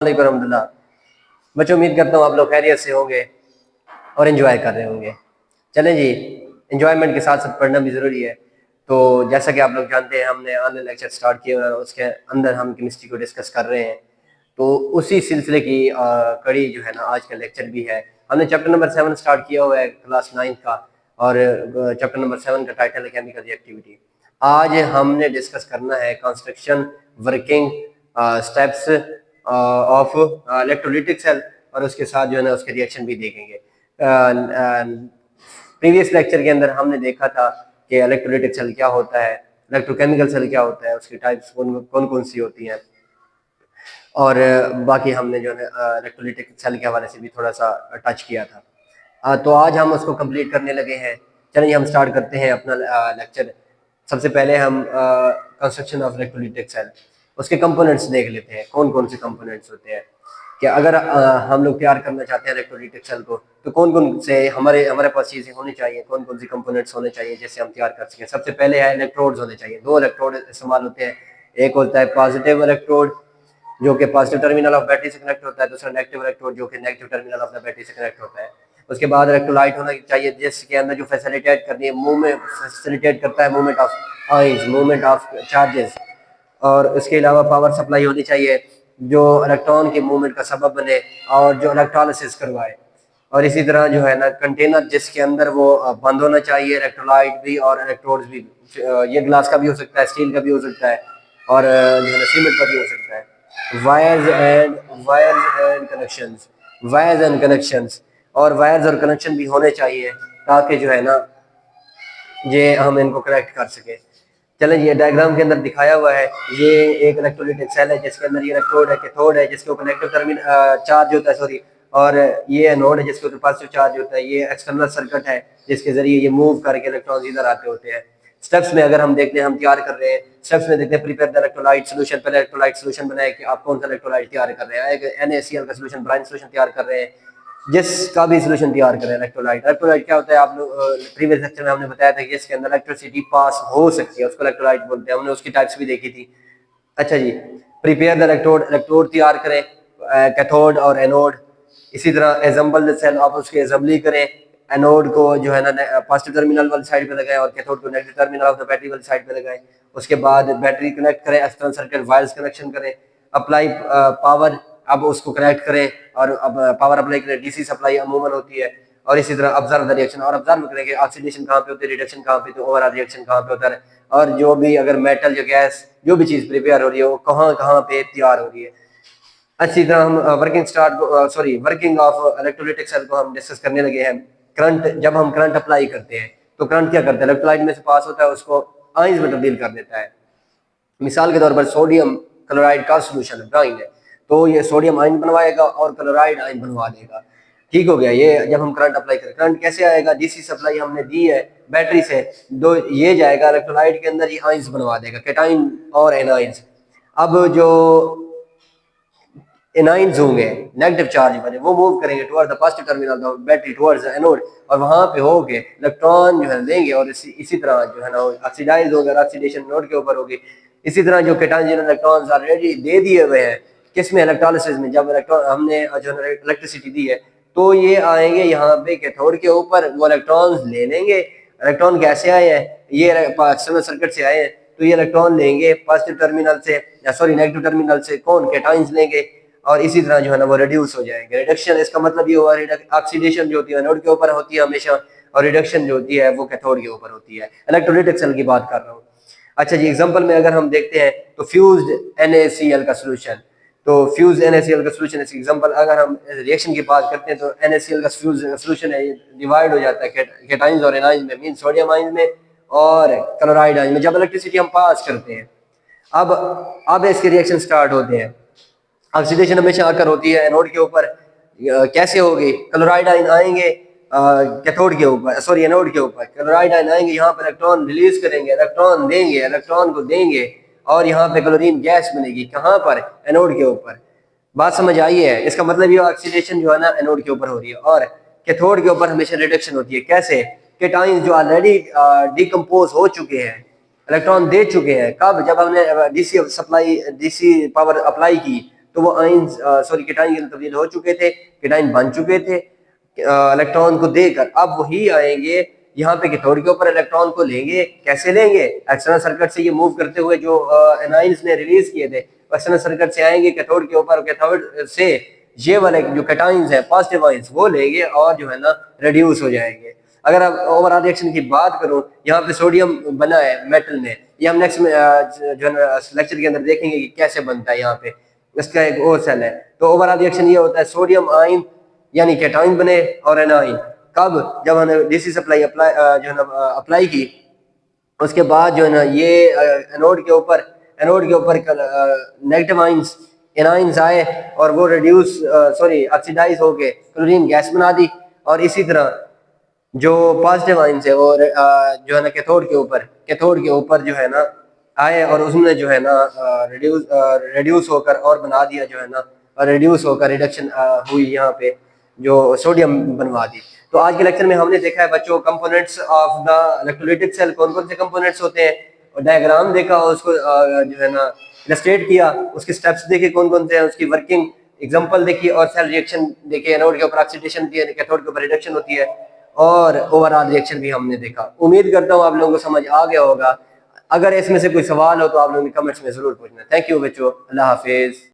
वालेकुम रहमतुल्लाह। बच्चों, उम्मीद करता हूँ आप लोग खैरियत से होंगे और एंजॉय कर रहे होंगे। चलें जी, एंजॉयमेंट के साथ साथ पढ़ना भी ज़रूरी है। तो जैसा कि आप लोग जानते हैं, हमने ऑनलाइन लेक्चर स्टार्ट किए और उसके अंदर हम केमिस्ट्री को डिस्कस कर रहे हैं। तो उसी सिलसिले की कड़ी जो है ना, आज का लेक्चर भी है। हमने चैप्टर नंबर 7 स्टार्ट किया हुआ है, क्लास 9 का। और चैप्टर नंबर 7 का टाइटल है केमिकल रिएक्टिविटी। आज हमने डिस्कस करना है construction, working steps of electrolytic cell, और उसके साथ जो है ना उसके रिएक्शन भी देखेंगे। प्रीवियस लेक्चर के अंदर हमने देखा था कि इलेक्ट्रोलिटिक सेल क्या होता है, इलेक्ट्रोकेमिकल सेल क्या होता है, उसकी टाइप्स कौन कौन सी होती हैं, और बाकी हमने जो है इलेक्ट्रोलिटिक सेल के हवाले से भी थोड़ा सा टच किया था। तो आज हम उसको कंप्लीट करने लगे हैं। चलिए हम स्टार्ट करते हैं अपना लेक्चर। सबसे पहले हम कंस्ट्रक्शन ऑफ इलेक्ट्रोलिटिक सेल, उसके कंपोनेंट्स देख लेते हैं, कौन कौन से कंपोनेंट्स होते हैं। कि अगर हम लोग तैयार करना चाहते हैं इलेक्ट्रोलिटिक सेल को, तो कौन कौन से हमारे हमारे पास चीज़ें होनी चाहिए, कौन कौन सी कंपोनेंट्स होने चाहिए जिससे हम तैयार कर सकें। सबसे पहले है इलेक्ट्रोड्स होने चाहिए। दो इलेक्ट्रोड इस्तेमाल होते हैं। एक होता है पॉजिटिव इलेक्ट्रोड, जो कि पॉजिटिव टर्मिनल ऑफ बैटरी से कनेक्ट होता है। दूसरा नेगेटिव इलेक्ट्रोड, जो कि negative terminal of the battery से कनेक्ट होता है। उसके बाद इलेक्ट्रोलाइट होना चाहिए, जिसके अंदर जो फैसिलिटेट करनी है मूवमेंट, फैसिलिटेट करता है movement of ions, movement of charges. और इसके अलावा पावर सप्लाई होनी चाहिए, जो इलेक्ट्रॉन के मूवमेंट का सबब बने और जो इलेक्ट्रोलिसिस करवाए। और इसी तरह जो है ना कंटेनर, जिसके अंदर वो बंद होना चाहिए, इलेक्ट्रोलाइट भी और इलेक्ट्रोड्स भी। ये ग्लास का भी हो सकता है, स्टील का भी हो सकता है, और जो है ना सीमेंट का भी हो सकता है। Wires and connections, wires and connections, और वायर्स और कनेक्शन भी होने चाहिए, ताकि जो है ना ये हम इनको कनेक्ट कर सके। चलें, ये डायग्राम के अंदर दिखाया हुआ है। ये एक इलेक्ट्रोलिटिक सेल है, जिसके अंदर ये इलेक्ट्रोड है, कैथोड है, जिसके ऊपर नेगेटिव टर्मिनल चार्ज होता है, सॉरी, और ये एनोड है, जिसके ऊपर पॉजिटिव चार्ज होता है। ये एक्सटर्नल सर्किट है, जिसके जरिए ये मूव करके इलेक्ट्रॉन्स इधर आते होते हैं। स्टेप्स में अगर हम देखते हैं, हम तैयार कर रहे हैं, स्टेप्स में देखते हैं प्रिपेयर द इलेक्ट्रोलाइट सोल्यूशन। पहले इलेक्ट्रोलाइट सोल्यूशन बनाए कि आप कौन सा इलेक्ट्रोलाइट तैयार कर रहे हैं। NaCl का सोल्यूशन, ब्राइन सोल्यूशन तैयार कर रहे हैं, जिसका भी सोल्यूशन तैयार करें। इलेक्ट्रोलाइट, इलेक्ट्रोलाइट क्या होता है, आप लोग प्रीवियस लेक्चर में हमने बताया था कि इसके अंदर इलेक्ट्रिसिटी पास हो सकती है, उसको इलेक्ट्रोलाइट बोलते हैं। हमने उसकी टाइप्स भी देखी थी। अच्छा जी, प्रिपेयर द इलेक्ट्रोड, इलेक्ट्रोड तैयार करें, कैथोड और एनोड। इसी तरह एजम्बल द सेल, आप उसकी एजम्बली करें। एनोड को जो है ना पॉजिटिव टर्मिनल वाली साइड पे लगाएं, और कैथोड को negative terminal of the battery वाली साइड पे लगाएं। उसके बाद बैटरी कनेक्ट करें, एक्सटर्नल सर्किट वायर्स कनेक्शन करें, अप्लाई पावर, अब उसको कनेक्ट करें, और अब पावर अप्लाई करें। डीसी सप्लाई अमूमन होती है। और इसी तरह ऑब्जर्व द रिएक्शन, और ऑब्जर्व करें कि ऑक्सीडेशन कहाँ पे होती है, रिडक्शन कहाँ पे, तो ओवरऑल रिएक्शन कहाँ पे होता है, और जो भी अगर मेटल या गैस जो भी चीज़ प्रिपेयर हो रही है वो कहाँ कहाँ पे तैयार हो रही है। अच्छी तरह हम वर्किंग ऑफ इलेक्ट्रोलिटिक सेल को हम डिस्कस करने लगे हैं। करंट, जब हम करंट अप्लाई करते हैं तो करंट क्या करता है, इलेक्ट्रोलाइट में से पास होता है, उसको आयंस में तब्दील कर देता है। मिसाल के तौर पर सोडियम क्लोराइड का सोल्यूशन ब्राइन है, तो ये सोडियम आयन बनवाएगा और क्लोराइड आयन बनवा देगा। ठीक हो गया। ये जब हम करंट अप्लाई करें, करंट कैसे आएगा, डीसी सप्लाई हमने दी है बैटरी से, दो ये जाएगा इलेक्ट्रोलाइट के अंदर, ये आयंस बनवा देगा, कैटाइन और एनाइंस। अब जो एनाइंस होंगे नेगेटिव चार्ज वाले, वो मूव करेंगे toward the positive terminal of battery, towards the anode, और वहां पे होके इलेक्ट्रॉन जो है लेंगे, और इसी तरह जो है ना ऑक्सीडाइज होगा, ऑक्सीडेशन नोड के ऊपर होगी। इसी तरह जो कैटायन इलेक्ट्रॉन्स ऑलरेडी दे दिए हुए हैं, किसमें, इलेक्ट्रोलिसिस में, जब इलेक्ट्रॉन हमने जो है इलेक्ट्रिसिटी दी है, तो ये आएंगे यहाँ पे कैथोड के ऊपर, वो इलेक्ट्रॉन्स ले लेंगे। इलेक्ट्रॉन कैसे आए हैं, ये एक्सटर्नल सर्किट से आए हैं, तो ये इलेक्ट्रॉन लेंगे पॉजिटिव टर्मिनल से, या सॉरी नेगेटिव टर्मिनल से, कौन, कैटायंस लेंगे, और इसी तरह जो है ना वो रिड्यूस हो जाएंगे। रिडक्शन, इसका मतलब ये हुआ, ऑक्सीडेशन जो होती है एनोड के ऊपर होती है हमेशा, और रिडक्शन जो होती है वो कैथोड के ऊपर होती है। इलेक्ट्रोलिटिक सेल की बात कर रहा हूँ। अच्छा जी, एग्जांपल में अगर हम देखते हैं तो फ्यूज्ड NaCl का सोल्यूशन, तो फ्यूज NaCl का सोल्यूशन, इसकी एग्जांपल अगर हम रिएक्शन की बात करते हैं, तो NaCl का फ्यूज सोल्यूशन है, डिवाइड हो जाता है कैटाइंस और एनाइंस में, मीन सोडियम आयन में और क्लोराइड आयन में, जब इलेक्ट्रिसिटी हम पास करते हैं। अब इसके रिएक्शन स्टार्ट होते हैं। ऑक्सीडेशन हमेशा आकर होती है एनोड के ऊपर, कैसे होगी, क्लोराइड आयन आएंगे कैथोड के ऊपर, सॉरी एनोड के ऊपर, क्लोराइड आयन आएंगे, यहाँ पर इलेक्ट्रॉन रिलीज करेंगे, इलेक्ट्रॉन देंगे, इलेक्ट्रॉन को देंगे, और यहाँ पे क्लोरीन गैस बनेगी, कहाँ पर, एनोड के ऊपर। बात समझ आई है। इसका मतलब ये ऑक्सीडेशन जो है ना एनोड के ऊपर हो रही है, और कैथोड के ऊपर हमेशा रिडक्शन होती है। कैसे, कैटायंस जो ऑलरेडी डिकम्पोज हो चुके हैं, इलेक्ट्रॉन दे चुके हैं, कब, जब हमने डीसी पावर अप्लाई की, तो वो आयन केटाइन के अंदर तब्दील हो चुके थे, केटाइन बन चुके थे इलेक्ट्रॉन को देकर। अब वही आएंगे यहाँ पे कैथोड के ऊपर इलेक्ट्रॉन को लेंगे। कैसे लेंगे? एक्सटर्नल सर्किट से ये मूव करते हुए जो एनाइंस ने रिलीज किए थे एक्सटर्नल सर्किट से आएंगे कैथोड के ऊपर, कैथोड से ये वाले जो कैटाइंस है पॉजिटिव आयंस वो लेंगे और जो है ना रिड्यूस हो जाएंगे। अगर आप ओवरऑल रिएक्शन की बात करूं, यहाँ पे सोडियम बना है मेटल में, ये हम नेक्स्ट में जो है ना लेक्चर के अंदर देखेंगे कि कैसे बनता है। यहाँ पे इसका एक और सेल है। तो ओवरऑल रिएक्शन ये होता है सोडियम आयन यानी कैटाइन बने और एनाइन। कब? जब हमने डीसी सप्लाई अप्लाई जो है ना अप्लाई की, उसके बाद जो है ना ये एनोड के ऊपर नेगेटिव आयंस एनाइंस आए और वो रिड्यूस ऑक्सीडाइज होके क्लोरीन गैस बना दी। और इसी तरह जो पॉजिटिव आयंस है वो जो है ना कैथोड के ऊपर जो है ना आए और उसमें जो है ना रिड्यूस होकर और बना दिया जो है ना, रिड्यूस होकर रिडक्शन हुई यहाँ पे जो सोडियम बनवा दी। तो आज के लेक्चर में हमने देखा है बच्चों components of the electrolytic cell, कौन कौन से कंपोनेंट्स होते हैं, और डायग्राम देखा और उसको जो है ना इलस्ट्रेट किया, उसके स्टेप्स देखे कौन कौन से हैं, उसकी वर्किंग एग्जांपल देखी और सेल रिएक्शन देखे। एनोड के ऊपर ऑक्सीडेशन होती है, कैथोड के ऊपर रिडक्शन होती है और ओवरऑल रिएक्शन भी हमने देखा। उम्मीद करता हूँ आप लोगों को समझ आ गया होगा। अगर इसमें से कोई सवाल हो तो आप लोगों ने कमेंट्स में जरूर पूछना। थैंक यू बच्चों, अल्लाह हाफिज।